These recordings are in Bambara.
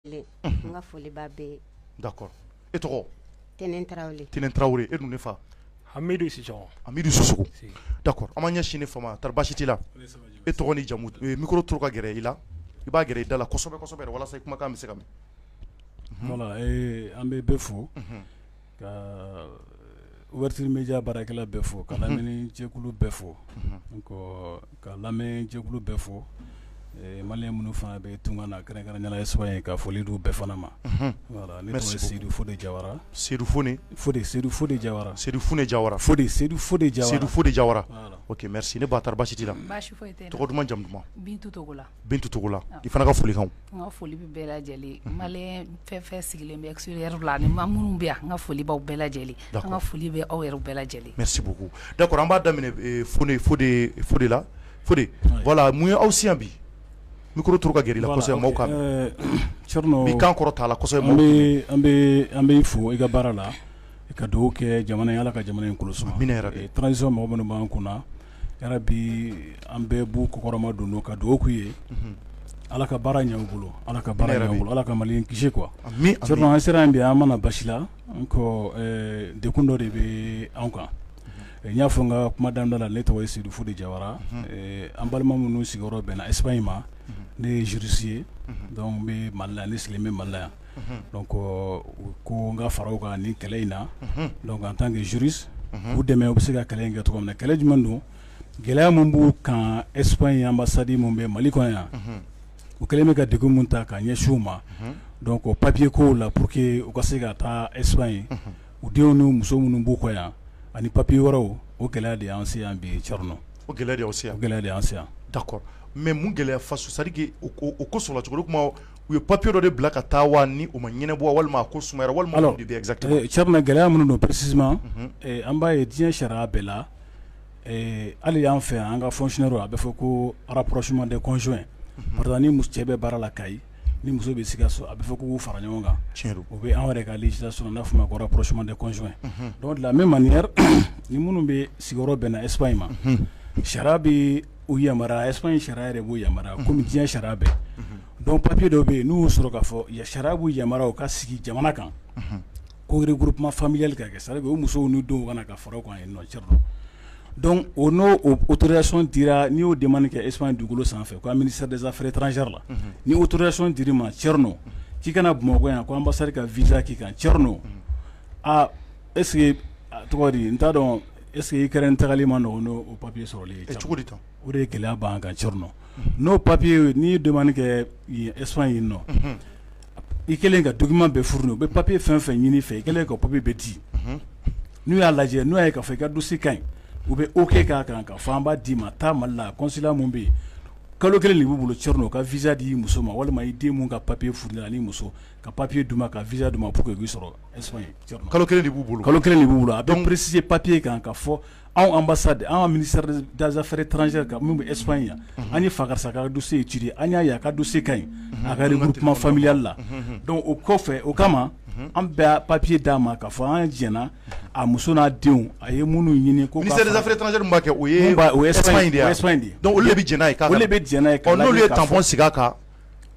Nga foli b'a bɛɛ ye. D'accord. E tɔgɔ? Tɛnɛn Tarawele. Tɛnɛn Tarawele. E dun ne fa? Hamidu Sisoko. Hamidu Sisoko. D'accord. An ma ɲɛsin ne fa ma. Tari baasi t'i la? E tɔgɔ ni jamu micro turu ka gɛrɛ i la. I b'a gɛrɛ i da la kosɛbɛ kosɛbɛ walasa i kumakan bɛ se ka mɛn. Voilà, an bɛ bɛɛ fo ka ouverture média baarakɛla bɛɛ fo ka lamɛnni jɛkulu bɛɛ fo ka lamɛn jɛkulu bɛɛ fo maliyɛn minnu fana bɛ tunga na kɛrɛnkɛrɛnnenya Espagne ye ka foli d'u bɛɛ fana ma. Voilà, ne tɔgɔ ye Seydou Fode Jawara. Seydou Fone? Seydou Fode Jawara. Seydou Fone Jawara. Seydou Fode Jawara. Seydou Fode Jawara. Voilà. Ok, merci. Ne ba tari baasi t'i la? Baasi foyi tɛ. Tɔgɔ duman jamu duman? Bintu Togola. Bintu Togola. I fana ka foli kan. N ka foli bɛ bɛɛ lajɛlen. Maliyɛn fɛn fɛn sigilen bɛ extérieur la ani maa minnu bɛ yan n ka foli b'aw bɛɛ lajɛlen. An ka foli bɛ aw yɛrɛ bɛɛ lajɛlen. Merci beaucoup. D'accord, an b'a daminɛ Fode la. Fode, voilà, mun ye aw si yan bi? Micro turu ka gɛrɛ i la kosɛbɛ maaw ka mɛn. Thierno, bi kan kɔrɔ t'a la kosɛbɛ maaw ka mɛn. An bɛ fo i ka baara la. I ka dugawu kɛ jamana in Ala ka jamana in kolo suma. Amina yarabi. Transition mɔgɔ minnu b'an kunna yarabi an bɛɛ b'u kɔkɔrɔma don ka dugawu k'u ye. Ala ka baara ɲɛ u bolo. Ala ka baara ɲɛ u bolo. Ala ka Mali kisi quoi. Thierno, an sera yan bi an mana basi la ko dekun dɔ de bɛ anw kan. N y'a fɔ n ka kuma daminɛ la ne tɔgɔ ye Seydou Fode Jawara. An balima minnu sigiyɔrɔ bɛnna Espagne ma. Ne ye juriste ye donc n bɛ Mali la ne sigilen bɛ Mali la yan donc ko n ka fara u kan nin kɛlɛ in na donc en tant que juriste u dɛmɛ u bɛ se ka kɛlɛ in kɛ cogo min na kɛlɛ jumɛn don gɛlɛya min b'u kan Espagne ambassade min bɛ Mali kɔnɔ yan u kɛlen bɛ ka degun min ta ka ɲɛsin u ma donc o papier kow la pour que u ka se ka taa Espagne u denw ni muso minnu b'u kɔ yan ani papier wɛrɛw o gɛlɛya de y'an se yan bi Thierno. O gɛlɛya de y'aw se yan. O gɛlɛya de y'an se yan. D'accord. Mais mun gɛlɛya faso c'est à dire que o ko sɔrɔla cogo kuma u ye papier dɔ de bila ka taa wa ni o ma ɲɛnabɔ walima a ko sumayara walima mun de bɛ exactement. Thierno, gɛlɛya minnu don précisément an b'a ye diɲɛ sariya bɛɛ la hali y'an fɛ yan an ka fonctionnaire a bɛ fɔ ko rapprochement des conjoints par exemple ni cɛ bɛ baara la Kayi ni muso bɛ Sikaso a bɛ fɔ k'u fara ɲɔgɔn kan. Tiɲɛ don. O bɛ an yɛrɛ ka législation n'a fɔ ma ko rapprochement des conjoints. Donc de la même manière ni minnu bɛ sigiyɔrɔ bɛnna Espagne ma sariya bɛ u yamaruya Espagne sariya yɛrɛ b'u yamaruya komi diɲɛ sariya bɛɛ donc papier dɔ bɛ yen n'u y'o sɔrɔ k'a fɔ sariya b'u yamaruya u ka sigi jamana kan ko regroupement familial ka kɛ c'est à dire o musow n'u denw kana ka fara u kan yen nɔ Thierno donc o n'o autorisation dira n'i y'o demande kɛ Espagne dugukolo sanfɛ ko ministère des affaires étrangères la ni autorisation dir'i ma Thierno k'i kana Bamakɔ yan ko ambassade ka visa k'i kan Thierno est ce que tɔgɔ di n t'a dɔn est ce que i kɛra n tagali ma nɔgɔn n'o papier sɔrɔli ye cogo di tan o de ye gɛlɛya b'an kan Thierno n'o papier n'i ye demande kɛ Espagne yen nɔ i kɛlen ka document bɛɛ fourni u bɛ papier fɛn fɛn ɲini fɛ i kɛlen ka papier bɛɛ di n'u y'a lajɛ n'u y'a ye k'a fɔ i ka dossier ka ɲi u bɛ OK k'a kan k'a fɔ an b'a d'i ma taa Mali la consulat mun bɛ yen kalo kelen de b'u bolo Thierno ka visa di muso ma walima i den mun ka papier fourni ani muso ka papier d'u ma ka visa d'u ma pour que k'i sɔrɔ Espagne Thierno. Kalo kelen de b'u bolo. Kalo kelen de b'u bolo a bɛ préciser papier kan ka fɔ anw ambassade an ka ministère des affaires étrangères ka min bɛ Espagne yan an ye Fakarisa ka dossier étudier an y'a ye a ka dossier ka ɲi a ka regroupement familial la donc o kɔfɛ o kama an bɛ papier d'a ma k'a fɔ an jɛnna a muso n'a denw a ye minnu ɲini ko ministère des affaires étrangères mun b'a kɛ o ye Espagne de ye. O ye Espagne de ye. Donc olu de bɛ jɛn n'a ye k'a ka. Olu de bɛ jɛn n'a ye k'a lajɛ. N'olu ye tampon sigi a kan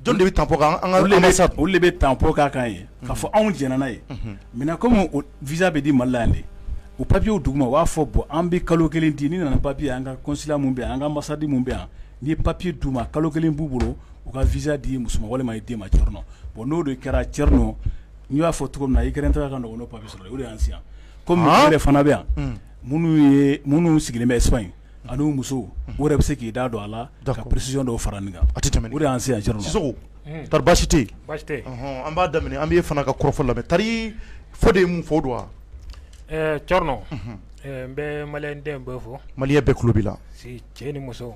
jɔn de bɛ tampon kan an ka ambassade. Olu de bɛ tampon k'a kan ye k'a fɔ anw jɛnna n'a ye maintenant comme o visa bɛ di Mali la yan de o papier duguma u b'a fɔ bon an bɛ kalo kelen di ni nana papier an ka consulat mun bɛ yan an ka ambassade mun bɛ yan n'i ye papier d'u ma kalo kelen b'u bolo u ka visa di muso ma walima i den ma Thierno bon n'o de kɛra Thierno n y'a fɔ cogo min na i kɛra n taga ka nɔgɔn n'o papier sɔrɔ o de y'an si yan comme yɛrɛ fana bɛ yan minnu sigilen bɛ Espagne ani musow o yɛrɛ bɛ se k'i da don a la ka précision dɔw fara nin kan a tɛ tɛmɛ o de y'an si yan Thierno. Sisoko tari baasi tɛ yen. Baasi tɛ yen. An b'a daminɛ an bɛ e fana ka kɔrɔfɔ lamɛn tari Fode ye mun fɔ o don wa. Thierno n bɛ maliyɛn den bɛɛ fɔ. Maliyɛn bɛɛ tulo b'i la. si cɛ ni muso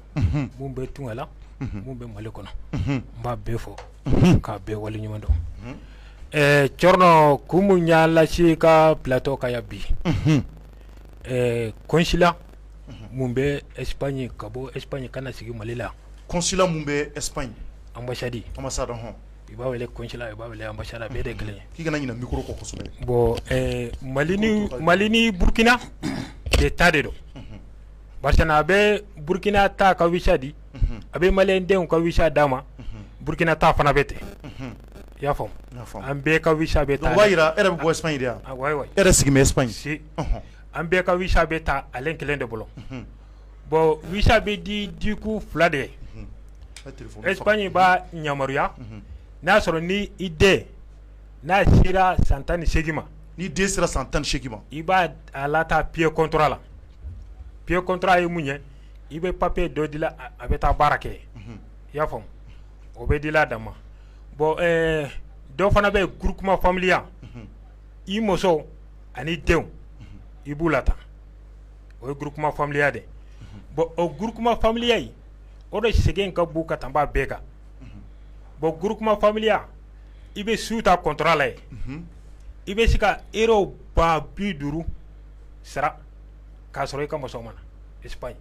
mun bɛ tunga la mun bɛ Mali kɔnɔ n b'a bɛɛ fɔ k'a bɛɛ waleɲuman dɔn. Thierno kun mun y'a lase ka plateau ka yan bi consulat mun bɛ Espagne ka bɔ Espagne ka na sigi Mali la. Consulat mun bɛ Espagne. Ambassade. Ambassade hɔn. I b'a wele consulat i b'a wele ambassade a bɛɛ de kelen ye. K'i kana ɲinɛ micro kɔ kosɛbɛ. Bon Mali ni Burkina de ta de don. Barisa a bɛ Burkina ta ka visa di a bɛ maliyɛn denw ka visa d'a ma Burkina ta fana bɛ ten i y'a faamu an bɛɛ ka visa bɛ taa o b'a yira e yɛrɛ bɛ bɔ Espagne de yan wayi e yɛrɛ sigi bɛ Espagne si an bɛɛ ka visa bɛ taa ale kelen de bolo bon visa bɛ di ku 2 de ye Espagne b'a yamaruya n'a sɔrɔ ni i den n'a sera san 18 ma ni den sera san 18 ma i b'a a lataa pied contrat la pied contrat ye mun ye i bɛ papier dɔ di la a bɛ taa baara kɛ i y'a faamu o bɛ di la a dan ma bon dɔ fana bɛ groupement familial i muso ani denw i b'u la tan o ye groupement familial de bon o groupement familial yi o de sɛgɛn ka bon ka tɛmɛ a bɛɛ kan bon groupement familial i bɛ su ta contrat la ye i bɛ se ka euro 50,000 sara k'a sɔrɔ i ka muso ma na Espagne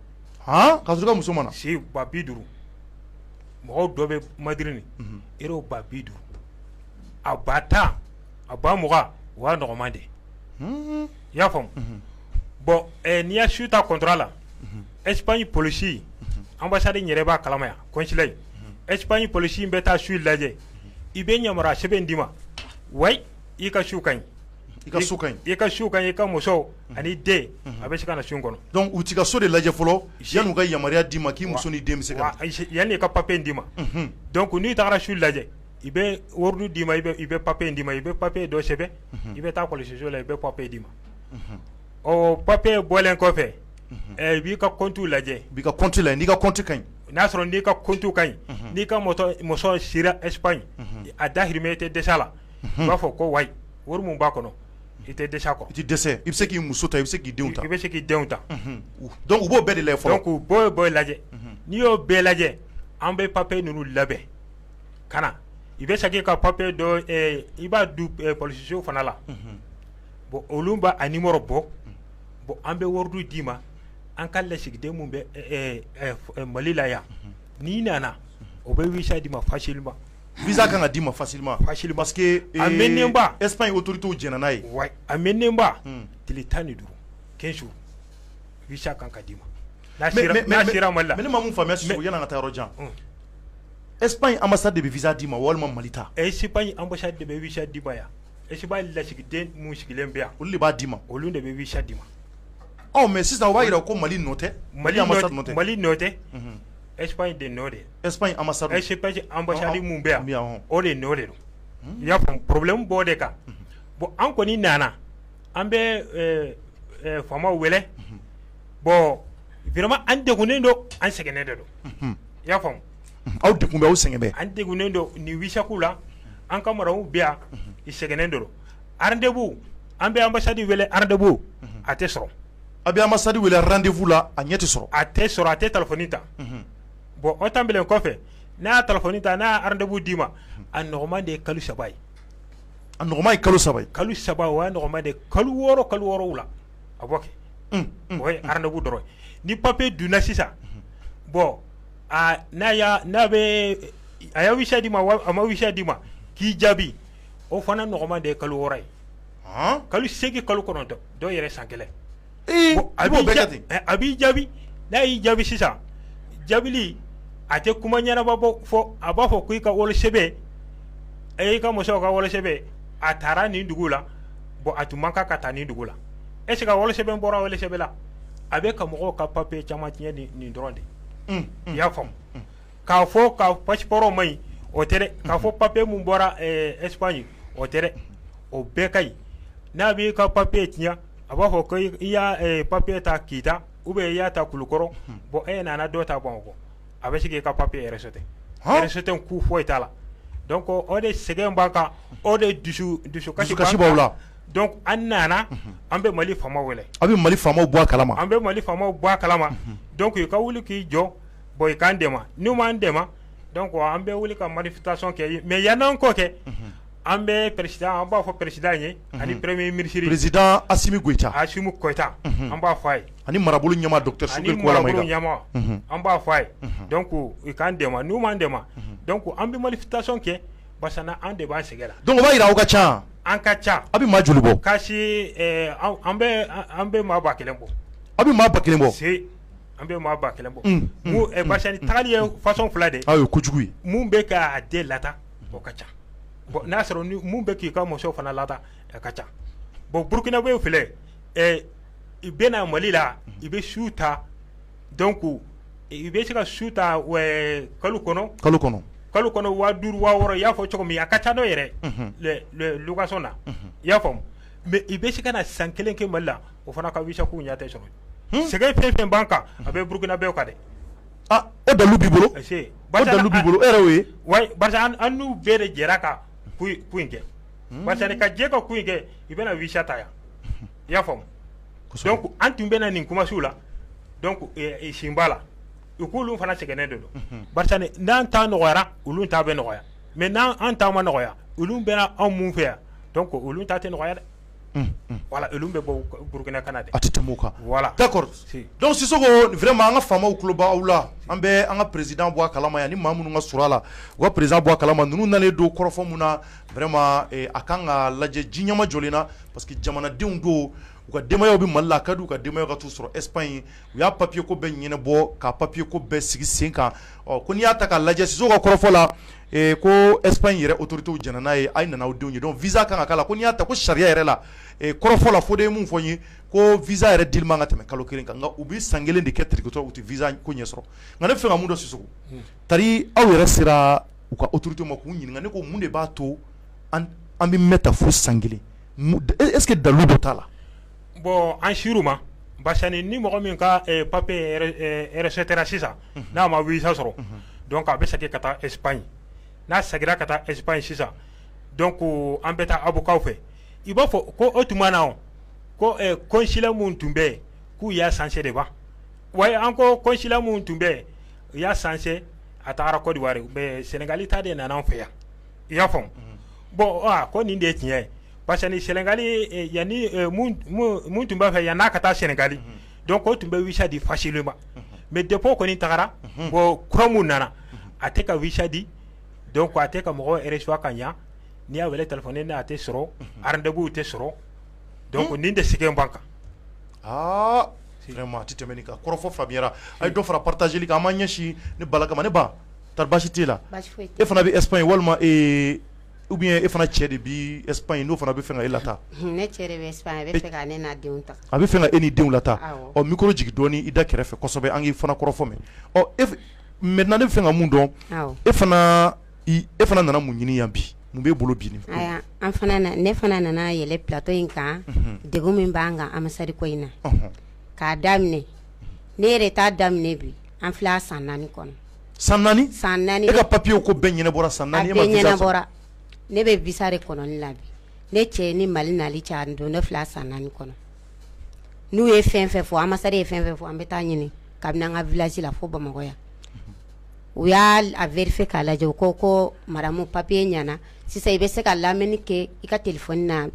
k'a sɔrɔ i ka muso ma na si 50,000 mɔgɔw dɔ bɛ Madrid euro 50,000 a ba 10 a ba 20 o y'a nɔgɔman de i y'a faamu bon n'i y'a su ta contrat la Espagne polisi ambassade yɛrɛ b'a kalama yan consulat Espagne polisi bɛ taa su lajɛ i bɛ yamaruya sɛbɛn d'i ma wayi i ka su ka ɲi i ka su ka ɲi i ka su ka ɲi i ka muso ani den a bɛ se ka na su kɔnɔ donc u ti ka so de lajɛ fɔlɔ yan'u ka yamaruya d'i ma k'i muso ni den bɛ se ka yanni i ka papier d'i ma donc n'i tagara su lajɛ i bɛ ordre d'i ma i bɛ papier d'i ma i bɛ papier dɔ sɛbɛn i bɛ taa kɔlɔsiso la i bɛ papier d'i ma ɔ papier bɔlen kɔfɛ i b'i ka compte lajɛ b'i ka compte lajɛ n'i ka compte ka ɲi n'a sɔrɔ n'i ka compte ka ɲi n'i ka muso sera Espagne a dahirimɛ i tɛ dɛsɛ la i b'a fɔ ko wayi wari mun b'a kɔnɔ i tɛ dɛsɛ kɔ i tɛ dɛsɛ i bɛ se k'i muso ta i bɛ se k'i denw ta i bɛ se k'i denw ta donc u b'o bɛɛ de lajɛ fɔlɔ donc u b'o lajɛ n'i y'o bɛɛ lajɛ an bɛ papier ninnu labɛn ka na i bɛ segin ka papier dɔ i b'a du polisiso fana la bon olu b'a a numéro bɔ bon an bɛ wari d'i ma an ka lasigiden mun bɛ Mali la yan n'i nana o bɛ visa d'i ma facilement visa kan ka d'i ma facilement parce que a mɛnnenba Espagne autorités jɛnna n'a ye wayi a mɛnnenba tile 15 15 jours visa kan ka d'i ma n'a sera Mali la mais ne ma mun faamuya sisan yan'an ka taa yɔrɔ jan Espagne ambassade de bɛ visa d'i ma walima Mali ta Espagne ambassade de bɛ visa d'i ma yan Espagne lasigiden mun sigilen bɛ yan olu de b'a d'i ma olu de bɛ visa d'i ma mais sisan o b'a yira ko Mali nɔ tɛ Mali ambassade nɔ tɛ Mali nɔ tɛ Espagne de nɔ de Espagne ambassade Espagne ambassade mun bɛ yan o de nɔ de don i y'a faamu problème b'o de kan bon an kɔni nana an bɛ faamaw wele bon vraiment an degunnen don an sɛgɛnnen de don i y'a faamu aw degun bɛ aw sɛgɛn bɛ an degunnen don nin visa ko la an ka maraw bɛ yan i sɛgɛnnen don rendez-vous an bɛ ambassade wele rendez-vous a tɛ sɔrɔ a bɛ ambassade wele rendez-vous la a ɲɛ tɛ sɔrɔ a tɛ sɔrɔ a tɛ téléphone ta bon o tɛmɛnen kɔfɛ n'a y'a téléphone ta n'a y'a rendez-vous d'i ma a nɔgɔman de ye kalo 3 ye a nɔgɔman ye kalo 3 ye kalo 3 o y'a nɔgɔman de ye kalo 6 la a bɔ kɛ o ye rendez-vous dɔrɔn ni papier donna sisan bon n'a bɛ a y'a visa d'i ma a ma visa d'i ma k'i jaabi o fana nɔgɔman de ye kalo 6 ye kalo 8 kalo 9 dɔw yɛrɛ san 1 bon a b'i jaabi n'a y'i jaabi sisan jaabili a tɛ kuma ɲɛnaba fɔ a b'a fɔ ko i ka wɔlɔsɛbɛn i ka muso ka wɔlɔsɛbɛn a taara nin dugu la bon a tun man kan ka taa nin dugu la est ce que wɔlɔsɛbɛn bɔra wɔlɔsɛbɛn la a bɛ ka mɔgɔw ka papier caman tiɲɛ nin dɔrɔn de i y'a faamu k'a fɔ ka passeport ma ɲi o tɛ dɛ k'a fɔ papier mun bɔra Espagne o tɛ dɛ o bɛɛ ka ɲi n'a b'i ka papier tiɲɛ a b'a fɔ ko i y'a papier ta Kita ou bien i y'a ta Kulukɔrɔ bon e nana dɔ ta Bamakɔ a bɛ se k'i ka papier rejeté rejeté ku foyi t'a la donc o de sɛgɛn b'an kan o de dusukasi b'aw la donc an nana an bɛ Mali faamaw wele a bɛ Mali faamaw bɔ a kalama an bɛ Mali faamaw bɔ a kalama donc i ka wuli k'i jɔ bon i k'an dɛmɛ n'u m'an dɛmɛ donc an bɛ wuli ka manifestation kɛ mais yan'an k'o kɛ an bɛ président an b'a fɔ président ye ani premier ministre président Assimi Goïta an b'a fɔ a ye ani marabolo ɲɛma docteur Sogɛl Kɔla Mayiga ani marabolo ɲɛma an b'a fɔ a ye donc i k'an dɛmɛ n'u m'an dɛmɛ donc an bɛ manifestation kɛ parce que an de b'an sɛgɛn la donc o b'a yira aw ka ca an ka ca a bɛ maa joli bɔ kasi an bɛ maa 1000 bɔ a bɛ maa 1000 bɔ se an bɛ maa 1000 bɔ parce que tagali ye façon 2 de aw ye kojugu ye mun bɛ k'a den lata o ka ca bon n'a sɔrɔ ni mun bɛ k'i ka muso fana lada a ka ca bon burkinabé filɛ i bɛna Mali la i bɛ su ta donc i bɛ se ka su ta kalo kɔnɔ 5,000 6,000 i y'a fɔ cogo min a ka ca n'o yɛrɛ le location na i y'a faamu mais i bɛ se ka na san 1 kɛ Mali la o fana ka visa ko ɲɛ tɛ sɔrɔ sɛgɛn fɛn fɛn b'an kan a bɛ burkinabé kan dɛ o dalu b'i bolo o dalu b'i bolo e yɛrɛ y'o ye oui parce que an n'u bɛɛ de jɛra ka ko in kɛ parce que ka jɛ ka ko in kɛ i bɛna visa ta yan i y'a faamu donc an tun bɛna nin kumasiw la donc sin b'a la u k'olu fana sɛgɛnnen de don parce que n'an ta nɔgɔyara olu ta bɛ nɔgɔya mais n'an ta ma nɔgɔya olu bɛna anw mun fɛ yan donc olu ta tɛ nɔgɔya dɛ voilà olu bɛ bɔ Burkina kana dɛ a tɛ tɛmɛ o kan voilà d'accord donc Sissoko vraiment an ka faamaw tulo b'aw la an bɛ an ka président bɔ a kalama yan ni maa minnu ka surun a la u ka président bɔ a kalama ninnu nalen don kɔrɔfɔ mun na vraiment a kan ka lajɛ ji ɲɛma jɔlen na parce que jamanadenw don u ka denbayaw bɛ Mali la a ka di u ka denbayaw ka t'u sɔrɔ Espagne u y'a papier ko bɛɛ ɲɛnabɔ ka papier ko bɛɛ sigi sen kan ko n'i y'a ta k'a lajɛ Sissoko ka kɔrɔfɔ la ko Espagne yɛrɛ autorités jɛna n'a ye a ye nana aw denw ye donc visa kan ka k'a la ko n'i y'a ta ko sariya yɛrɛ la kɔrɔfɔ la fo de ye mun fɔ n ye ko visa yɛrɛ dili man ka tɛmɛ kalo 1 kan nka u bɛ san 1 de kɛ tirikitɔ u tɛ visa ko ɲɛ sɔrɔ nka ne fɛ ka mun dɔn Sissoko tari aw yɛrɛ sera u ka autorités ma k'u ɲininka ne ko mun de b'a to an bɛ mɛn ta fo san 1 est ce que dalu dɔ t'a la bon an sir'u ma parce que ni mɔgɔ min ka papier recetera sisan n'a ma visa sɔrɔ donc a bɛ segin ka taa Espagne n'a seginna ka taa Espagne sisan donc an bɛ taa avocat fɛ i b'a fɔ ko o tuma na ko consulat mun tun bɛ yen k'u y'a censé de ban wa an ko consulat mun tun bɛ yen u y'a censé a tagara Côte d'Ivoire mais Sénégali ta de nana an fɛ yan i y'a faamu bon ko nin de ye tiɲɛ ye parce que ni Sénégali yanni mun tun b'a fɛ yan n'a ka taa Sénégali donc o tun bɛ visa di facilement mais depuis kɔni tagara bon kura mun nana a tɛ ka visa di donc a tɛ ka mɔgɔw reçoit ka ɲa n'i y'a wele téléphone n'a tɛ sɔrɔ rendez-vous tɛ sɔrɔ donc nin de sɛgɛn b'an kan vraiment a tɛ tɛmɛ nin kan kɔrɔfɔ faamuyara a ye dɔ fara partageli kan an m'an ɲɛsin ni Bala kama ne ba tari baasi t'e la e fana bɛ Espagne walima ou bien e fana cɛ de bi Espagne n'o fana bɛ fɛ ka e lata ne cɛ de bɛ Espagne a bɛ fɛ ka ne n'a denw ta a bɛ fɛ ka e ni denw lata micro jigin dɔɔni i da kɛrɛfɛ kosɛbɛ an k'i fana kɔrɔfɔ mɛn maintenant ne bɛ fɛ ka mun dɔn e fana nana mun ɲini yan bi mun b'e bolo bi nin ne fana nana yɛlɛ plateau in kan degun min b'an kan ambassade ko in na k'a daminɛ ne yɛrɛ t'a daminɛ bi an filɛ a san 4 kɔnɔ san 4 e ka papier ko bɛɛ ɲɛnabɔra san 4 e ma visa sɔrɔ ne bɛ visa de kɔnɔni la bi ne cɛ ni Mali nali cɛ don ne filɛ a san 4 kɔnɔ n'u ye fɛn fɛn fɔ ambassade ye fɛn fɛn fɔ an bɛ taa ɲini kabini an ka village la fo Bamakɔ yan u y'a vérifier k'a lajɛ u ko madamu papier ɲana sisan i bɛ se ka lamɛnni kɛ i ka téléphone na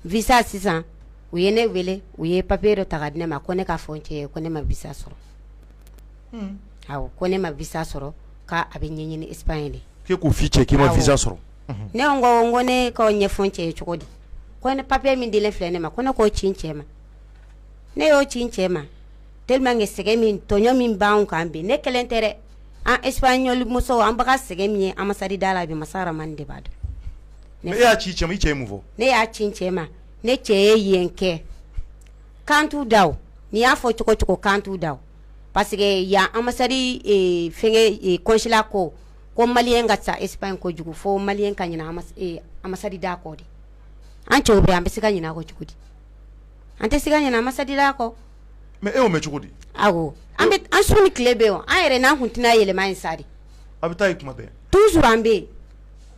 visa sisan u ye ne wele u ye papier dɔ ta ka di ne ma ko ne ka fɔ n cɛ ye ko ne ma visa sɔrɔ awɔ ko ne ma visa sɔrɔ k'a bɛ ɲɛɲini Espagne de k'e k'o f'i cɛ k'i ma visa sɔrɔ ne ko ne k'o ɲɛfɔ n cɛ ye cogo di ko ne papier min dilen filɛ ne ma ko ne k'o ci n cɛ ma ne y'o ci n cɛ ma tellement que sɛgɛn min tɔɲɔ min b'anw kan bi ne kelen tɛ dɛ an Espagnol musow an baga sɛgɛn min ye ambassade da la bi Masa Rahamani de b'a dɔn mais e y'a ci cɛ ma i cɛ ye mun fɔ ne y'a ci n cɛ ma ne cɛ ye yen kɛ kan t'u da o n'i y'a fɔ cogo cogo kan t'u da o parce que yan ambassade fɛngɛ consulat ko malien ka ca Espagne kojugu fo malien ka ɲina ambassade da kɔ de an cɛw bɛ an bɛ se ka ɲina a kɔ cogo di an tɛ se ka ɲina ambassade da kɔ mais e y'o mɛn cogo di awɔ an su ni tile bɛ yen an yɛrɛ n'an kun tɛna yɛlɛma yen sa de a bɛ taa yen kuma bɛɛ toujours an bɛ yen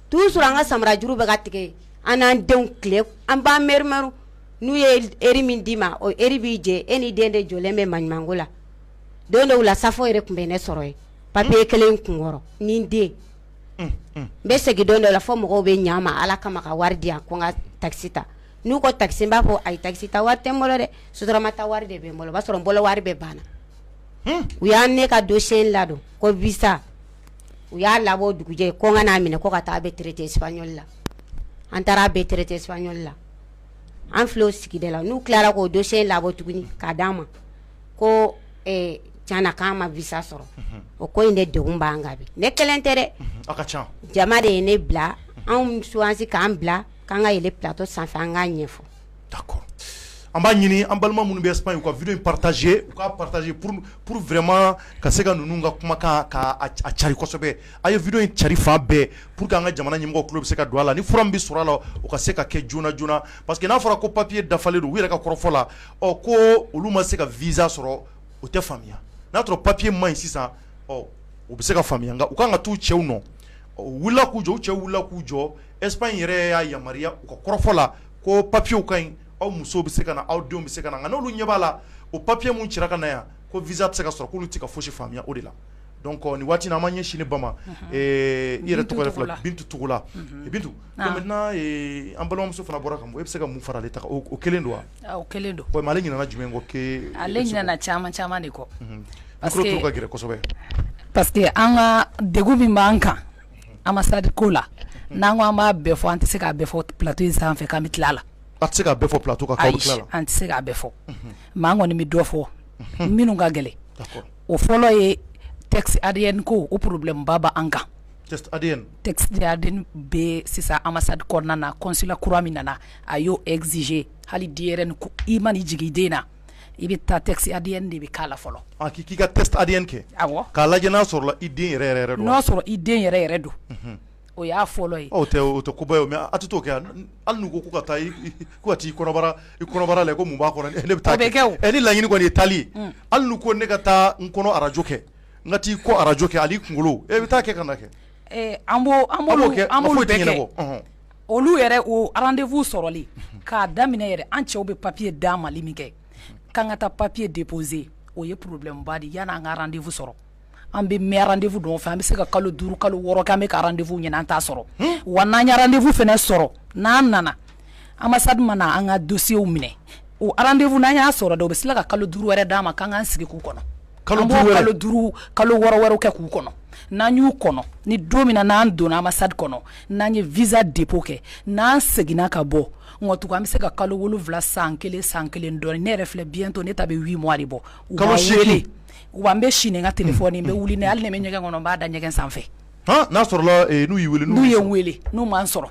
toujours an ka samara juru bɛ ka tigɛ an n'an denw tile an b'an mɛrimɛri n'u ye heure min d'i ma o heure b'i jɛ e ni den de jɔlen bɛ maɲumanko la don dɔw la safo yɛrɛ tun bɛ ne sɔrɔ yen papier kelen kun kɔrɔ ni n den n bɛ segin don dɔ la fo mɔgɔw bɛ ɲa ma ala kama ka wari di yan ko n ka taxi ta n'u ko taxi n b'a fɔ ayi taxi ta wari tɛ n bolo dɛ sotarama ta wari de bɛ n bolo o b'a sɔrɔ n bolo wari bɛɛ banna u y'an ne ka dossier ladon ko visa u y'a labɔ dugujɛ ko n ka n'a minɛ ko ka taa a bɛ traité espagnol la an taara a bɛ traité espagnol la an filɛ o sigida la n'u tilara k'o dossier labɔ tuguni k'a d'an ma ko tiɲɛna k'an ma visa sɔrɔ o ko in de degun b'an kan bi ne kelen tɛ dɛ a ka ca jama de ye ne bila anw choisi k'an bila k'an ka yɛlɛ plateau sanfɛ an k'a ɲɛfɔ. D'accord. An b'a ɲini an balima minnu bɛ Espagne u ka vidéo in partager u k'a partager pour vraiment ka se ka ninnu ka kumakan ka cari kosɛbɛ. A ye vidéo in cari fan bɛɛ pour que an ka jamana ɲɛmɔgɔw tulo bɛ se ka don a la ni fura min bɛ sɔrɔ a la o ka se ka kɛ joona joona parce que n'a fɔra ko papier dafalen don u yɛrɛ ka kɔrɔfɔ la ko olu ma se ka visa sɔrɔ o tɛ faamuya n'a sɔrɔ papier man ɲi sisan u bɛ se ka faamuya nka u kan ka t'u cɛw nɔ u wulila k'u jɔ u cɛw wulila k'u jɔ Espagne yɛrɛ y'a yamaruya u ka kɔrɔfɔ la ko papier ka ɲi aw musow bɛ se ka na aw denw bɛ se ka na nka n'olu ɲɛ b'a la o papier mun cira ka na yan ko visa tɛ se ka sɔrɔ k'olu tɛ ka fosi faamuya o de la donc nin waati in na an b'an ɲɛsin ba ma i yɛrɛ tɔgɔ yɛrɛ filɛ Bintu Togola Bintu maintenant an balimamuso fana bɔra ka mun e bɛ se ka mun fara ale ta kan o kelen don wa. O kelen don. mais ale ɲinana jumɛn kɔ ke ale ɲinana caman caman de kɔ. parce que ka gɛrɛ kosɛbɛ. parce que an ka degun min b'an kan ambassade ko la n'an ko an b'a bɛɛ fɔ an tɛ se k'a bɛɛ fɔ plateau in sanfɛ k'an bɛ tila a la. a tɛ se k'a bɛɛ fɔ plateau kan k'aw bɛ tila la. an tɛ se k'a bɛɛ fɔ mais an kɔni bɛ dɔ fɔ minnu ka gɛlɛn o fɔlɔ ye texte ADN ko o problème ba b'an kan. texte ADN bɛ sisan ambassade kɔnɔna na consulat kura min nana a y'o exiger hali DRN ko i ma n'i jigin i den na i bɛ taa texte ADN de bɛ k'a la fɔlɔ. k'i ka test ADN kɛ. awɔ k'a lajɛ n'a sɔrɔla i den yɛrɛ don. n'a sɔrɔ i den yɛrɛ don. o y'a fɔlɔ ye. o tɛ koba ye mais a tɛ t'o kɛ hali n'u ko k'u ka taa k'u ka t'i kɔnɔbara la ko mun b'a kɔnɔ ne bɛ taa kɛ ni laɲini kɔni ye taali ye hali n'u ko ne ka taa n kɔnɔ arajo kɛ n ka t'i kɔ arajo kɛ hali kunkolo e bɛ taa kɛ ka na kɛ. an b'olu bɛɛ kɛ olu yɛrɛ o rendez-vous sɔrɔli k'a daminɛ yɛrɛ an cɛw bɛ papier d'a Mali min kɛ k'an ka taa papier déposer o ye problème ba de yanni an ka rendez-vous sɔrɔ. an bɛ mɛn rendez-vous dɔn fɛ an bɛ se ka kalo 5 kalo 6 k'an bɛ ka rendez-vous ɲini an t'a sɔrɔ wa n'an ye rendez-vous fɛnɛ sɔrɔ n'an nana ambassade mana an ka dossier minɛ o rendez-vous n'an y'a sɔrɔ de o bɛ se ka kalo 5 wɛrɛ d'an ma k'an k'an sigi k'u kɔnɔ kalo 5 kalo 6 wɛrɛw kɛ k'u kɔnɔ n'an y'u kɔnɔ ni don min na n'an donna ambassade kɔnɔ n'an ye visa dépôt kɛ n'an seginna ka bɔ nka tugun an bɛ se ka kalo 7 san kelen dɔɔnin ne yɛrɛ filɛ bientôt ne ta bɛ 8 mois de bɔ u b'a wele wa n bɛ sini n ka téléphone n bɛ wuli ne hali ne bɛ ɲɛgɛn kɔnɔ n b'a da ɲɛgɛn sanfɛ. n'a sɔrɔla n'u y'i wele n'u ye n wele n'u m'an sɔrɔ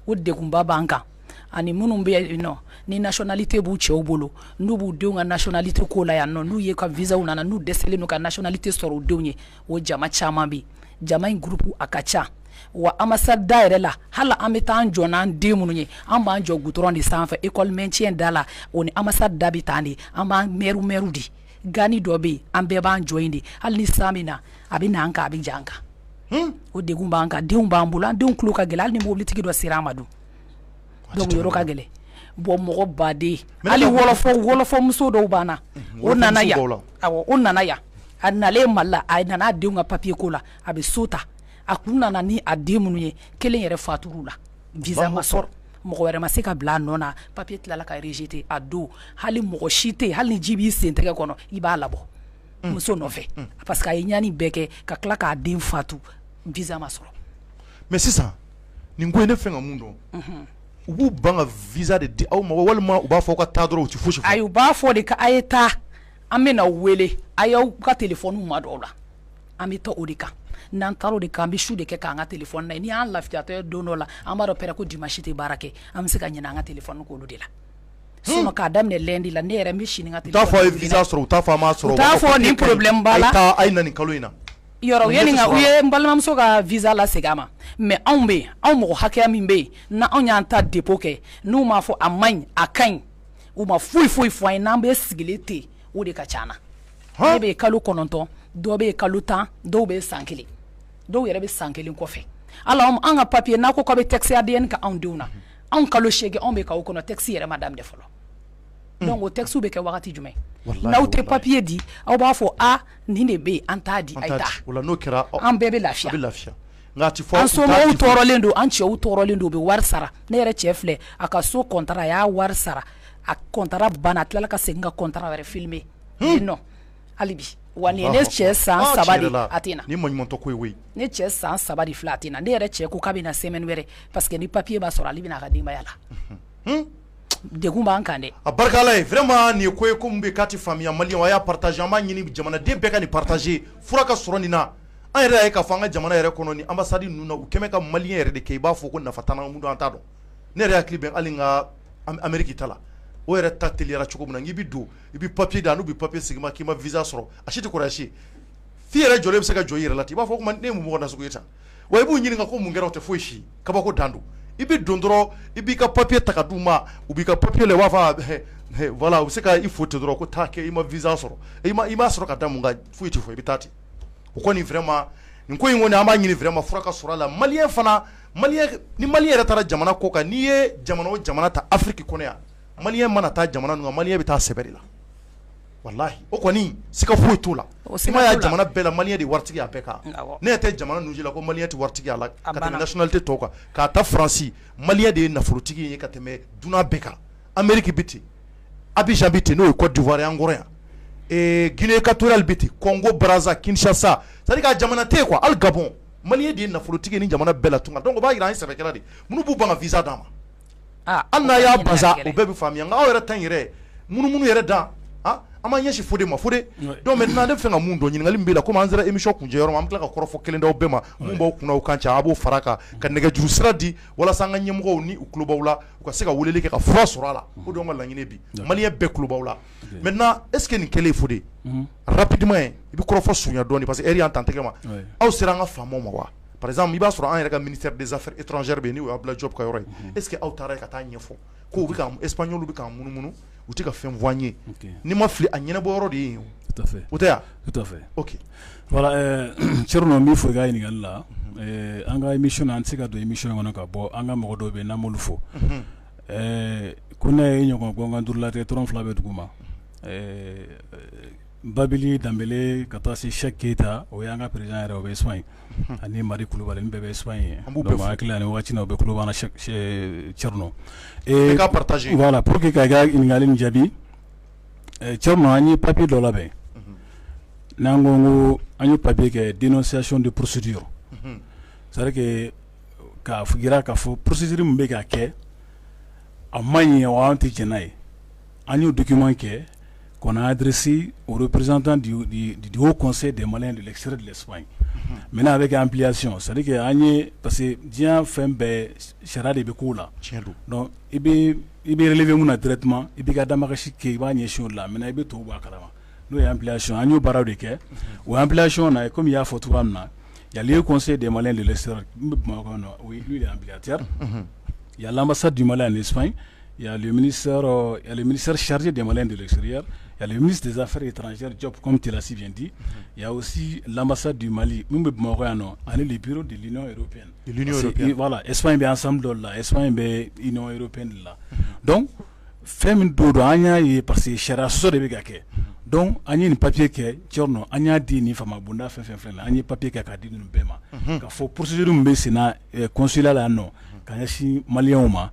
o degunba b'an kan ani minnu bɛ yen nɔ ni nationalité b'u cɛw bolo n'u b'u denw ka nationalité ko la yan nɔ n'u ye ka visaw nana n'u dɛsɛlen don ka nationalité sɔrɔ u denw ye o jama caman bɛ yen jama in groupe a ka ca wa ambassade da yɛrɛ la hali an bɛ taa an jɔ n'an den minnu ye an b'an jɔ goudron de sanfɛ école maintien da la o ni ambassade da bɛ tan de an b'an mɛriw di gani dɔ bɛ yen an bɛɛ b'an jɔ yen de hali ni san bɛ na a bɛ na an kan a bɛ ja an kan o degun b'an kan denw b'an bolo an denw tulo ka gɛlɛn hali ni mobilitigi dɔ sera an ma dun donc yɔrɔ ka gɛlɛn bon mɔgɔ baden hali wɔlɔfɔ muso dɔw b'an na o nana yan awɔ o nana yan a nalen Mali la a nana a denw ka papier ko la a bɛ so ta a kun nana ni a den minnu ye kelen yɛrɛ fatur'u la visa ma sɔrɔ mɔgɔ wɛrɛ ma se ka bila a nɔ na papier tilala ka rejeter a don hali mɔgɔ si tɛ yen hali ni ji b'i sen tɛgɛ kɔnɔ i b'a labɔ muso nɔfɛ parce que a ye ɲani bɛɛ kɛ ka tila k'a den fatu visa ma sɔrɔ. mais sisan nin ko in ne fɛn ka mun dɔn u b'u ban ka visa de di aw ma walima u b'a fɔ ka taa dɔrɔn u tɛ fosi fɔ. ayi u b'a fɔ de ko a ye taa an bɛ na wele a y'aw ka téléphone ma dɔw la an bɛ taa o de kan n'an taara o de kan an bɛ su de kɛ k'an ka téléphone na ye ni y'an lafiyatɔ ye don dɔ la an b'a dɔn pɛrɛ ko dimanche tɛ baara kɛ an bɛ se ka ɲinɛ an ka téléphone k'olu de la sinon k'a daminɛ lundi la ne yɛrɛ n bɛ sini ka téléphone. u t'a fɔ a ye visa sɔrɔ u t'a fɔ a m'a sɔrɔ u t'a fɔ nin problème b'a la a ye na nin kalo in na. yɔrɔ u ye n balimamuso ka visa la segin a ma mais anw bɛ yen anw mɔgɔ hakɛya min bɛ yen n'anw y'an ta dépôt kɛ n'u m'a fɔ a man ɲi a ka ɲi u ma foyi fɔ an ye n'an bɛ sigilen ten o de ka ca na ne bɛ kalo 9 dɔw bɛ kalo 10 dɔw bɛ san 1 dɔw yɛrɛ bɛ san 1 kɔfɛ ala an ka papier n'a ko k'a bɛ texte ADN ka anw denw na anw kalo 8 anw bɛ k'aw kɔnɔ texte yɛrɛ ma daminɛ fɔlɔ donc o texte bɛ kɛ wagati jumɛn n'aw tɛ papier di aw b'a fɔ a nin de bɛ yen an t'a di a ye taa o la n'o kɛra an bɛɛ bɛ lafiya nka a tɛ fɔ an somɔgɔw tɔɔrɔlen don an cɛw tɔɔrɔlen don u bɛ wari sara ne yɛrɛ cɛ filɛ a ka so contrat a y'a wari sara a contrat banna a tilala ka segin ka contrat wɛrɛ filmer non hali bi wa nin ye ne cɛ san 3 de a tɛ na ni maɲumantɔ ko ye koyi ne cɛ san 3 de filɛ a tɛ na ne yɛrɛ cɛ ko k'a bɛ na semaine wɛrɛ parce que ni papier b'a sɔrɔ ale bɛ na a ka denbaya la degun b'an kan dɛ a barika Ala ye vraiment nin ye ko ye ko min bɛ k'a tɛ faamuya maliyɛnw a y'a partager an b'a ɲini jamanaden bɛɛ ka nin partager fura ka sɔrɔ nin na an yɛrɛ ye k'a fɔ an ka jamana yɛrɛ kɔnɔ ni ambassade ninnu na u kɛmɛ ka maliyɛn yɛrɛ de kɛ i b'a fɔ ko nafa t'an mun don an t'a dɔn ne yɛrɛ hakili bɛ hali n ka Amérique ta la o yɛrɛ ta teliyara cogo min na n'i bɛ don i bɛ papier da n'u bɛ papier segin ma k'i ma visa sɔrɔ a si tɛ kɔrɔ si f'i yɛrɛ jɔlen bɛ se ka jɔ i yɛrɛ la ten i b'a fɔ ko ne ye mun mɔgɔ nasugu ye tan wa i b'u ɲininka ko mun kɛra o tɛ foyi si kabako dan don i bɛ don dɔrɔn i b'i ka papier ta ka d'u ma u b'i ka papier la i b'a fɔ voilà u bɛ se ka i fo ten dɔrɔn ko taa kɛ i ma visa sɔrɔ i m'a sɔrɔ ka da mun kan foyi tɛ fɔ i bɛ taa ten o kɔni vraiment nin ko in kɔni an b'a ɲini vraiment fura ka sɔrɔ a la maliyɛn fana ni maliyɛn yɛrɛ taara jamana kɔ kan n'i ye jamana o jamana ta Afrique kɔnɔ yan maliyɛn mana taa jamana ninnu kan maliyɛn bɛ taa sɛbɛ de la wallahi o kɔni sika foyi t'o la i ma y'a jamana bɛɛ la maliyɛn de waritigi a bɛɛ kan ne yɛrɛ tɛ jamana ninnu la ko maliyɛn tɛ waritigi a la ka tɛmɛ nationalité tɔw kan k'a ta Faransi maliyɛn de ye nafolotigi ye ka tɛmɛ dunan bɛɛ kan Amérique bɛ ten Abidjan bɛ ten n'o ye Côte d'Ivoire an kɔrɔ yan Guinée équatoriale bɛ ten Congo Brazza Kinshasa c'est-à-dire que jamana tɛ yen quoi hali Gabon maliyɛn de ye nafolotigi ye ni jamana bɛɛ la tunga donc o b'a yira an ye sɛbɛkɛla de minnu b'u ban ka visa d'a ma hali n'a y'a baza o bɛɛ bɛ faamuya nka aw yɛrɛ ta in yɛrɛ munumunu yɛrɛ dan an b'an ɲɛsin Fode ma Fode donc maintenant ne bɛ fɛ ka mun dɔn ɲininkali min b'i la komi an sera émission kuncɛ yɔrɔ ma an bɛ tila ka kɔrɔfɔ kelen d'aw bɛɛ ma mun b'aw kunna u kan ca a b'o fara kan ka nɛgɛjuru sira di walasa an ka ɲɛmɔgɔw ni u tulo b'aw la u ka se ka weleli kɛ ka fura sɔrɔ a la o de y'anw ka laɲini bi maliyɛn bɛɛ tulo b'aw la maintenant est ce que nin kɛlen Fode rapidement i bɛ kɔrɔfɔ surunya dɔɔni parce que heure y'an tantigɛ ma aw sera an ka faamaw ma wa par exemple i b'a sɔrɔ an yɛrɛ ka ministère des affaires étrangères bɛ yen n'o ye Abdoulaye Diop ka yɔrɔ ye est ce que aw taara yen ka taa ɲɛfɔ ko u bɛ ka Espagnol bɛ k'an munumunu u tɛ ka fɛn fɔ an ye ni ma fili a ɲɛnabɔ yɔrɔ de ye yen tout à fait o tɛ yan tout à fait ok voilà Thierno min fɔ i ka ɲininkali la an ka émission na an tɛ se ka don émission kɔnɔ ka bɔ an ka mɔgɔ dɔw bɛ yen n'an m'olu fɔ ko ne ye ɲɔgɔn gɔngɔn durulatɛ tɔrɔn fila bɛ dugu ma Babili Dambele ka taa se Cheikh Keita o y'an ka président yɛrɛ o bɛ Espagne ani Madi Kulubali ni bɛɛ bɛ Espagne donc hakili la nin wagati na o bɛ kulo b'an na Thierno ka partager voilà pour que ka i ka ɲininkali nin jaabi Thierno an ye papier dɔ labɛn n'an ko ko an ye papier kɛ dénonciation de procédure c'est à dire que k'a yira k'a fɔ procédure min bɛ ka kɛ a ma ɲi wa an tɛ jɛn n'a ye an y'o document kɛ qu'on a adressé aux représentants du Haut Conseil des Maliens de l'extérieur de l'Espagne. Maintenant avec ampliation, c'est-à-dire que parce que diɲɛ fɛn bɛɛ sariya de bɛ k'o la. Donc i bɛ relever mun na directement i b'i ka damakasi kɛ i b'a ɲɛsin o la maintenant i bɛ tɔw bɔ a kalama n'o ye ampliation an y'o baaraw de kɛ o ampliation na comme i y'a fɔ cogoya min na il y a le Haut Conseil des Maliens de l'extérieur Bamakɔ nɔ oui lui il est ampliataire il y a l'ambassade du Mali en Espagne il y a le ministère chargé des Maliens de l'extérieur. Il y a le ministre des Affaires étrangères, Job, comme tu l'as si bien dit. Il y a aussi l'ambassade du Mali, même le bureau de l'Union européenne. L'Union européenne. Voilà, Espagne est ensemble là, Espagne est l'Union européenne là. Donc, femme dodo anya yi parce que chara so de bigake. Donc, anya ni papier ke tchorno anya di ni fama bunda fe la anya papier ke ka di no bema. Ka fo procédure mbe sina consulat là non. Ka yashi malien ma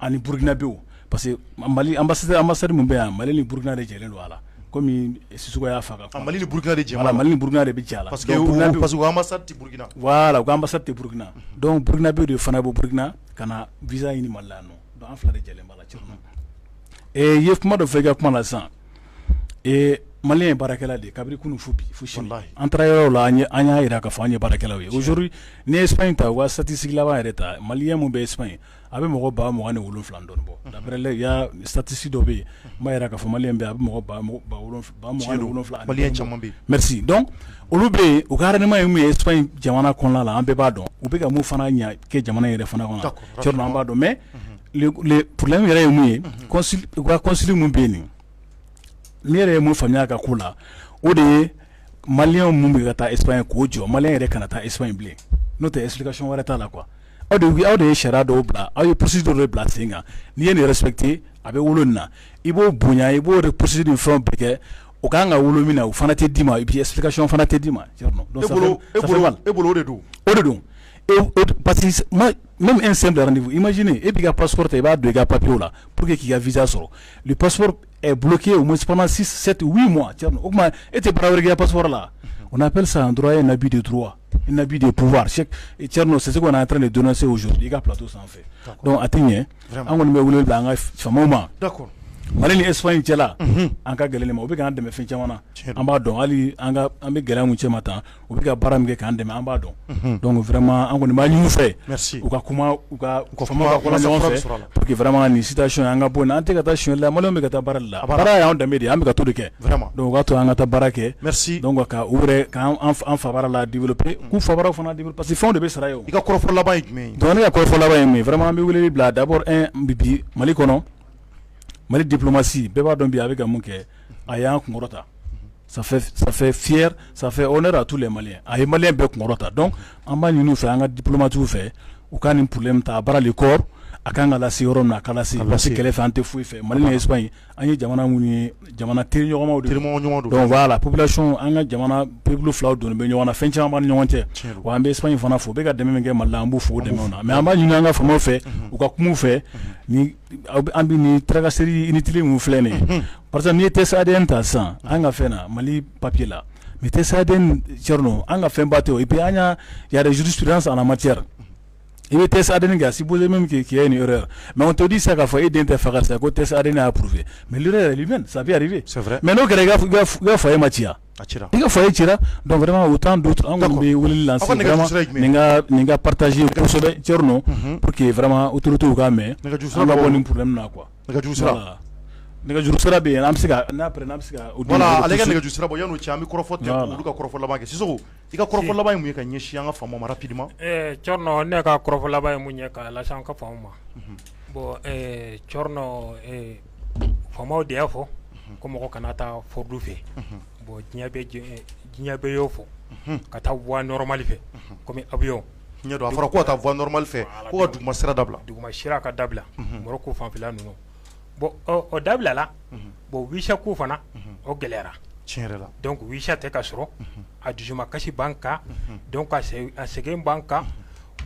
ani Burkina Faso. Parce que Mali ambassade mun bɛ yan Mali ni Burkina de jɛlen don a la comme Sissoko y'a fɔ ka Mali ni Burkina de jɛ voilà Mali ni Burkina de bɛ jɛ a la parce que ambassade tɛ Burkina voilà u ka ambassade tɛ Burkina donc Burkina bɛ de fana bɔ Burkina ka na visa ɲini Mali la yan nɔ donc an fila de jɛlen b'a la Thierno i ye kuma dɔ fɔ i ka kuma la sisan Malien ye baarakɛla de kabiri kunu fo bi fo sini an taara yɔrɔ la an y'a yira k'a fɔ an ye baarakɛlaw ye aujourd'hui ni Espagne ta u ka statistique laban yɛrɛ ta Malien mun bɛ Espagne a bɛ mɔgɔ 27 dɔɔni bɔ d'après il y a statistique dɔ bɛ yen n b'a yira k'a fɔ Malien bɛ a bɛ mɔgɔ 27 Malien caman bɛ yen merci donc olu bɛ yen u ka rendement ye mun ye Espagne jamana kɔnɔna la an bɛɛ b'a dɔn u bɛ ka mun fana ɲɛ kɛ jamana yɛrɛ fana kɔnɔ Thierno an b'a dɔn mais le problème yɛrɛ ye mun ye u ka consul mun bɛ yen nin ne yɛrɛ ye mun faamuya ka ko la o de ye Malien mun bɛ ka taa Espagne k'o jɔ Malien yɛrɛ kana taa Espagne bilen n'o tɛ explication wɛrɛ t'a la quoi aw de ye sariya dɔw bila aw ye procédure dɔw bila sen kan n'i ye nin respecté a bɛ wolo nin na i b'o bonya i b'o procédure ni fɛnw bɛɛ kɛ o kan ka wolo min na o fana tɛ d'i ma et puis explication fana tɛ d'i ma donc e bolo o de don parce que même un simple rendez-vous imaginez e b'i ka passeport ta i b'a don i ka papier la pour que k'i ka visa sɔrɔ le passeport est bloqué au moins pendant 6, 7, 8 mois Thierno o kuma e tɛ baara wɛrɛ kɛ i ka passeport la on appelle ça en droit un abus de droit un abus de pouvoir Thierno c'est ce qu'on est en train de dénoncer aujourd'hui i ka plateau sanfɛ donc a tɛ ɲɛ an kɔni bɛ wele bila an ka faamaw ma Mali ni Espagne cɛla an ka gɛlɛn ma u bɛ k'an dɛmɛ fɛn caman na an b'a dɔn hali an bɛ gɛlɛya mun cɛ ma tan u bɛ ka baara min kɛ k'an dɛmɛ an b'a dɔn donc vraiment an kɔni b'a ɲini u fɛ u ka kuma u ka fama ka kɔnɔ ɲɔgɔn fɛ pour que vraiment nin situation an ka bɔ nin an tɛ ka taa suɲɛli la Maliens bɛ ka taa baara de la baara y'an danbe de ye an bɛ ka to de kɛ donc o k'a to an ka taa baara kɛ donc ka u yɛrɛ k'an fa baara la développer k'u fa baaraw fana développer parce que fɛnw de bɛ sara ye o. I ka kɔrɔfɔ laban ye jumɛn ye. donc ne ka kɔrɔfɔ laban ye min ye vraiment an bɛ weleli bila d'abord bi Mali kɔnɔ Mali diplomatie bɛɛ b'a dɔn bi a bɛ ka mun kɛ a y'an kunkɔrɔta ça fait fier ça fait honneur à tous les Maliens a ye Maliens bɛɛ kunkɔrɔta donc an b'a ɲini u fɛ an ka diplomatiw fɛ u ka nin problème ta a baara le corps a kan ka lase yɔrɔ min na a ka lase parce que kɛlɛ fɛ an tɛ foyi fɛ Mali ni Espagne an ye jamana minnu ye jamana teriɲɔgɔnmaw de donc voilà population an ka jamana peuple filaw donnen bɛ ɲɔgɔn na fɛn caman b'an ni ɲɔgɔn cɛ wa an bɛ Espagne fana fo u bɛ ka dɛmɛ min kɛ Mali la an b'u fo o dɛmɛw na mais an b'a ɲini an ka faamaw fɛ u ka kuma u fɛ ni an bɛ nin tracasserie inutile min filɛ nin ye parce que n'i ye test ADN ta sisan an ka fɛn na Mali papier la mais test ADN Thierno an ka fɛn ba tɛ o et puis an y a des jurisprudences en la matière. Il est test ADN qui a supposé même qu'il y a une erreur. Mais on te dit ça qu'il faut aider à faire ça, que test ADN a approuvé. Mais l'erreur est humaine, ça peut arriver. C'est vrai. Mais nous, il y a foyer Matia. Il y a foyer Tira. Donc vraiment, autant d'autres, on peut lancer vraiment, n'enga partager pour ce Tcherno, pour que vraiment, autour de tout, mais on a un problème là, quoi. Nɛgɛjuru sira bɛ yen an bɛ se ka n'après n'an bɛ se ka voilà ale ka nɛgɛjuru sira bɔ yan'o cɛ an bɛ kɔrɔfɔ tɛ olu ka kɔrɔfɔ laban kɛ Sisoko i ka kɔrɔfɔ laban ye mun ye ka ɲɛsin an ka faamaw ma rapidement Thierno ne ka kɔrɔfɔ laban ye mun ye ka lase an ka faamaw ma bon Thierno faamaw de y'a fɔ ko mɔgɔ kana taa fordu fɛ bon diɲɛ bɛ y'o fɔ ka taa voie normale fɛ comme avion ɲɛ don a fɔra ko ka taa voie normale fɛ ko ka duguma sira dabila duguma sira ka dabila Moroko fanfɛla ninnu bon o dabila la bon visa ko fana o gɛlɛyara tiɲɛ yɛrɛ la donc visa tɛ ka sɔrɔ a dusuma kasi b'an kan donc a sɛgɛn b'an kan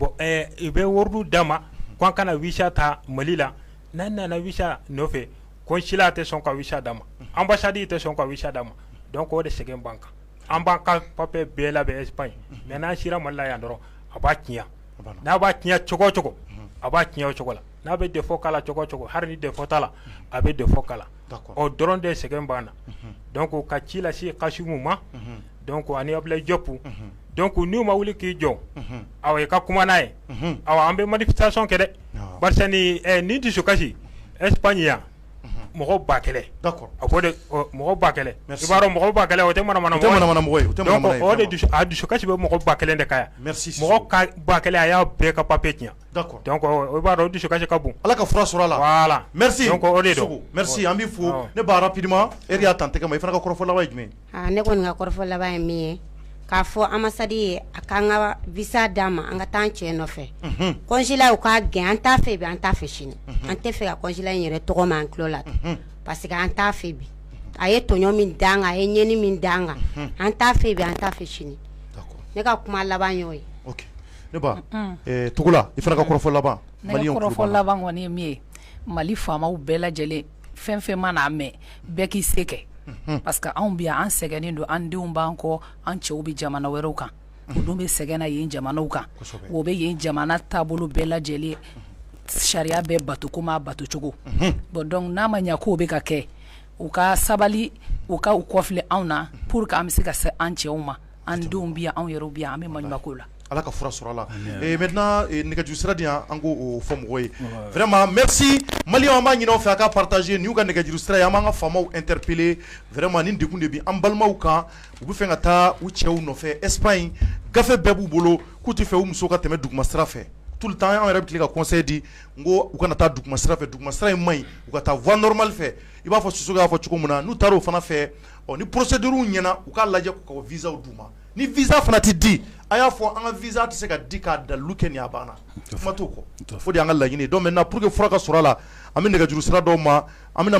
bon i bɛ wɔridu d'a ma ko an kana visa ta Mali la n'an nana visa nɔfɛ consulat tɛ sɔn ka visa d'a ma ambassade tɛ sɔn ka visa d'a ma donc o de sɛgɛn b'an kan an b'an ka papier bɛɛ labɛn Espagne mais n'an sera Mali la yan dɔrɔn a b'a tiɲɛ n'a b'a tiɲɛ cogo o cogo a b'a tiɲɛ o cogo la n'a bɛ défaut k'a la cogo o cogo hari ni défaut t'a la a bɛ défaut k'a la o dɔrɔn de sɛgɛn b'an na donc ka ci lase Kasimu ma donc ani Ablaye Diop donc n'u ma wuli k'i jɔ awa i ka kuma n'a ye awa an bɛ manifestation kɛ dɛ barisa ni dusukasi Espagne yan mɔgɔ ba kɛlɛ d'accord a ko de mɔgɔ ba kɛlɛ i b'a dɔn mɔgɔ ba kɛlɛ o tɛ manamana mɔgɔ ye donc o de dusukasi bɛ mɔgɔ ba kɛlɛ de ka yan mɔgɔ ka ba kɛlɛ a y'a bɛɛ ka papier tiɲɛ d'accord donc o b'a dɔn dusukasi ka bon ala ka fura sɔrɔ a la voilà merci donc o de don merci an b'i fo ne b'a rapidement e y'a tan tɛgɛ ma i fana ka kɔrɔfɔ laban ye jumɛn ye ne kɔni ka kɔrɔfɔ laban ye min ye k'a fɔ ambassade ye a k'an ka visa d'a ma an ka taa an cɛ nɔfɛ consulat u k'a gɛn an t'a fɛ bi an t'a fɛ sini an tɛ fɛ ka consulat in yɛrɛ tɔgɔ ma an tulo la parce que an t'a fɛ bi a ye tɔɲɔ min d'an kan a ye ɲɛni min d'an kan an t'a fɛ bi an t'a fɛ sini ne ka kuma laban y'o ye ok ne ba Togola i fana ka kɔrɔfɔ laban ne ka kɔrɔfɔ laban kɔni ye min ye Mali faamaw bɛɛ lajɛlen fɛn fɛn mana mɛn bɛɛ k'i se kɛ parce que anw bi yan an sɛgɛnnen don an denw b'an kɔ an cɛw bɛ jamana wɛrɛw kan o dun bɛ sɛgɛn na yen jamanaw kan o bɛ yen jamana taabolo bɛɛ lajɛlen sariya bɛɛ bato ko m'a bato cogo bon donc n'a ma ɲɛ k'o bɛ ka kɛ u ka sabali u ka u kɔfilɛ anw na pour que an bɛ se ka se an cɛw ma an denw bi yan anw yɛrɛw bi yan an bɛ maɲumanko la ala ka fura sɔrɔ a la maintenant nɛgɛjuru sira di yan an k'o fɔ mɔgɔw ye vraiment merci Maliens an b'a ɲini aw fɛ a ka partager nin y'u ka nɛgɛjuru sira ye an b'an ka faamaw interpeller vraiment nin degun de bi an balimaw kan u bɛ fɛ ka taa u cɛw nɔfɛ Espagne gafe bɛɛ b'u bolo k'u tɛ fɛ u musow ka tɛmɛ duguma sira fɛ tout le temps an yɛrɛ bɛ tile ka conseil di n ko u kana taa duguma sira fɛ duguma sira in man ɲi u ka taa voie normale fɛ i b'a fɔ Sisoko y'a fɔ cogo min na n'u taara o fana fɛ ni procédure ɲɛna u k'a lajɛ k'u ka visa d'u ma ni visa fana tɛ di a y'a fɔ an ka visa tɛ se ka di k'a dalilu kɛ nin a banna kuma t'o kɔ o de y'an ka laɲini donc maintenant pour que fura ka sɔrɔ a la an bɛ nɛgɛjuru sira dɔw ma an bɛna